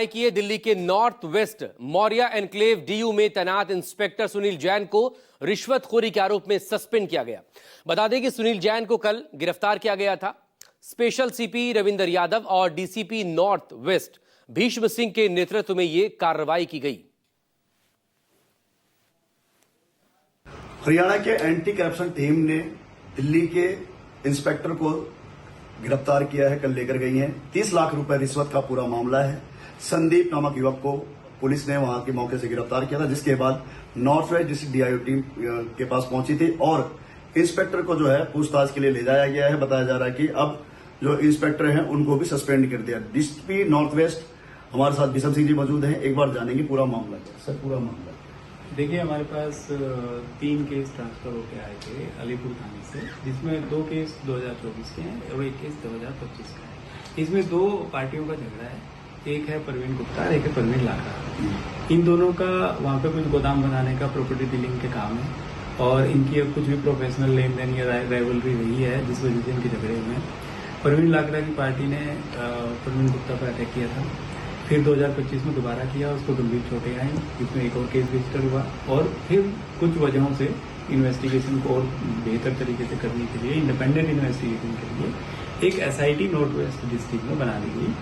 किए दिल्ली के north west Maurya enclave DU में तैनात इंस्पेक्टर सुनील जैन को रिश्वतखोरी के आरोप में सस्पेंड किया गया। बता दें कि सुनील जैन को कल गिरफ्तार किया गया था। स्पेशल सीपी रविंदर यादव और DCP north west Bhishma Singh के नेतृत्व में यह कार्रवाई की गई। हरियाणा के एंटी करप्शन टीम ने दिल्ली के इंस्पेक्टर को गिरफ्तार किया है, कल लेकर गई है। 30 लाख रुपए रिश्वत का पूरा मामला है। संदीप नामक युवक को पुलिस ने वहां के मौके से गिरफ्तार किया था, जिसके बाद north west district DIO team के पास पहुंची थी और इंस्पेक्टर को जो है पूछताछ के लिए ले जाया गया है। बताया जा रहा है कि अब जो इंस्पेक्टर हैं उनको भी सस्पेंड कर दिया। डीसीपी नॉर्थ वेस्ट हमारे साथ भीष्म सिंह जी मौजूद हैं। एक बार जानेंगे पूरा मामला। सर, पूरा मामला देखिए, हमारे पास 3 केस ट्रांसफर होकर आए थे अलीपुर थाने से, जिसमें 2 केस 2024 के हैं और 1 केस 2025 का है। इसमें 2 पार्टियों का झगड़ा है। एक है परवीन गुप्ता, एक है परवीन लाखा। इन दोनों का वहां पे कुछ गोदाम बनाने का प्रॉपर्टी डीलिंग के काम है और इनकी अब कुछ भी प्रोफेशनल लेन देन या राइवलरी रही है, जिस वजह से इनके झगड़े हुए हैं। परवीन लाखरा की पार्टी ने परवीन गुप्ता पर अटैक किया था, फिर 2025 में दोबारा किया, उसको गंभीर चोटें आई, इसमें एक और केस रजिस्टर हुआ और फिर कुछ वजहों से इन्वेस्टिगेशन को और बेहतर तरीके से करने के लिए, इंडिपेंडेंट इन्वेस्टिगेशन के लिए एक एसआईटी नॉर्थ वेस्ट डिस्ट्रिक्ट में बना दी गई,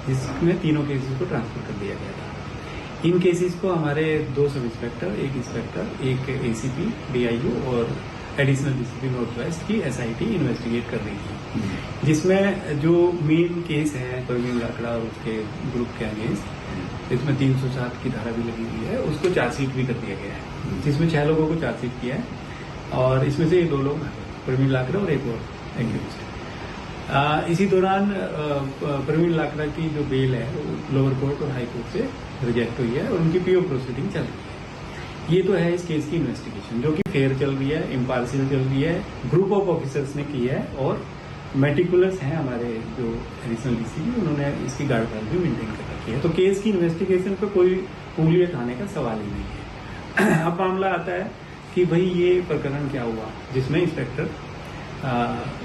जिसमें तीनों केसेस को ट्रांसफर कर दिया गया था। इन केसेस को हमारे 2 सब इंस्पेक्टर, एक इंस्पेक्टर, एक एसीपी डीआईयू और एडिशनल डीसीपी नॉर्थ वेस्ट की एसआईटी इन्वेस्टिगेट कर रही थी, जिसमें जो मेन केस है परवीन लाखड़ा और उसके ग्रुप के अगेंस्ट, इसमें 307 की धारा भी लगी हुई है, उसको चार्जशीट भी कर दिया गया है, जिसमें 6 लोगों को चार्जशीट किया है और इसमें से ये 2 लोग परवीन लाखड़ा और एक और एक्यूज्ड। इसी दौरान परवीन लाखड़ा की जो बेल है वो लोअर कोर्ट और हाई कोर्ट से रिजेक्ट हुई है और उनकी पीओ प्रोसीडिंग चल रही है। ये तो है इस केस की इन्वेस्टिगेशन, जो कि फेयर चल रही है, इम्पार्शियल चल रही है, ग्रुप ऑफ ऑफिसर्स ने की है और मेटिकुलस हैं हमारे जो एडिशनल डीसीपी, उन्होंने इसकी गाइडलाइन भी मेंटेन कर रखी है। तो केस की इन्वेस्टिगेशन पे कोई उंगली उठाने का सवाल ही नहीं है। अब मामला आता है कि भाई ये प्रकरण क्या हुआ, जिसमें इंस्पेक्टर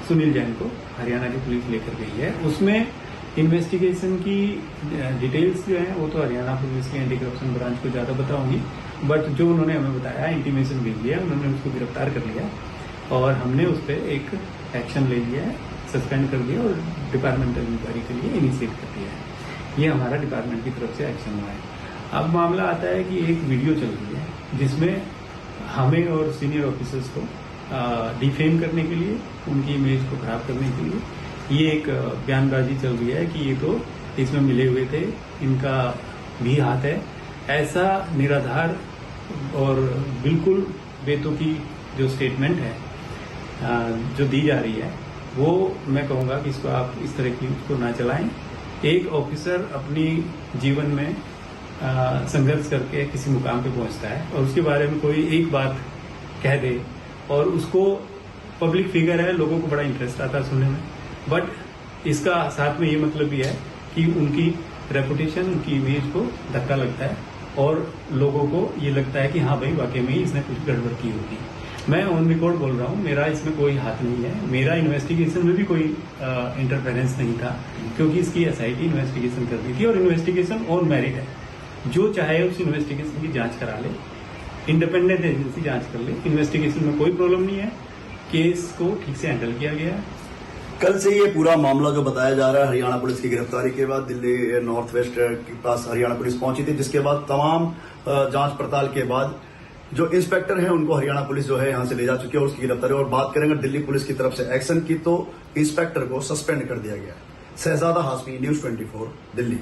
सुनील जैन को हरियाणा की पुलिस लेकर गई है। उसमें इन्वेस्टिगेशन की डिटेल्स जो है वो तो हरियाणा पुलिस की एंटी करप्शन ब्रांच को ज्यादा बताऊंगी, बट जो उन्होंने हमें बताया, इंटीमेशन भेज दिया, उन्होंने उसको गिरफ्तार कर लिया और हमने उस पर एक एक्शन ले लिया है, सस्पेंड कर दिया और डिपार्टमेंटल इंक्वायरी के लिए इनिशिएट कर दिया है। ये हमारा डिपार्टमेंट की तरफ से एक्शन हुआ है। अब मामला आता है कि एक वीडियो चल रही है जिसमें हमें और सीनियर ऑफिसर्स को डिफेम करने के लिए, उनकी इमेज को खराब करने के लिए ये एक बयानबाजी चल रही है कि ये तो इसमें मिले हुए थे, इनका भी हाथ है। ऐसा निराधार और बिल्कुल बेतुकी जो स्टेटमेंट है जो दी जा रही है, वो मैं कहूंगा कि इसको आप इस तरह की उसको ना चलाएं। एक ऑफिसर अपनी जीवन में संघर्ष करके किसी मुकाम पे पहुंचता है और उसके बारे में कोई एक बात कह दे और उसको पब्लिक फिगर है, लोगों को बड़ा इंटरेस्ट आता है सुनने में, बट इसका साथ में ये मतलब भी है कि उनकी रेपुटेशन, उनकी इमेज को धक्का लगता है और लोगों को ये लगता है कि हाँ भाई वाकई में इसने कुछ गड़बड़ की होगी। मैं ऑन रिकॉर्ड बोल रहा हूँ, मेरा इसमें कोई हाथ नहीं है, मेरा इन्वेस्टिगेशन में भी कोई इंटरफेरेंस नहीं था, क्योंकि इसकी एसआईटी इन्वेस्टिगेशन कर रही थी और इन्वेस्टिगेशन ऑन मेरिट है। जो चाहे उस इन्वेस्टिगेशन की जांच करा ले, इंडिपेंडेंट एजेंसी जांच कर ले, इन्वेस्टिगेशन में कोई प्रॉब्लम नहीं है, केस को ठीक से हैंडल किया गया है। कल से ये पूरा मामला जो बताया जा रहा है, हरियाणा पुलिस की गिरफ्तारी के बाद दिल्ली नॉर्थ वेस्ट के पास हरियाणा पुलिस पहुंची थी, जिसके बाद तमाम जांच पड़ताल के बाद जो इंस्पेक्टर हैं उनको हरियाणा पुलिस जो है यहां से ले जा चुकी है और उसकी गिरफ्तारी। और बात करेंगे दिल्ली पुलिस की तरफ से एक्शन की, तो इंस्पेक्टर को सस्पेंड कर दिया गया। शहजादा हाशमी, न्यूज़ 24 दिल्ली।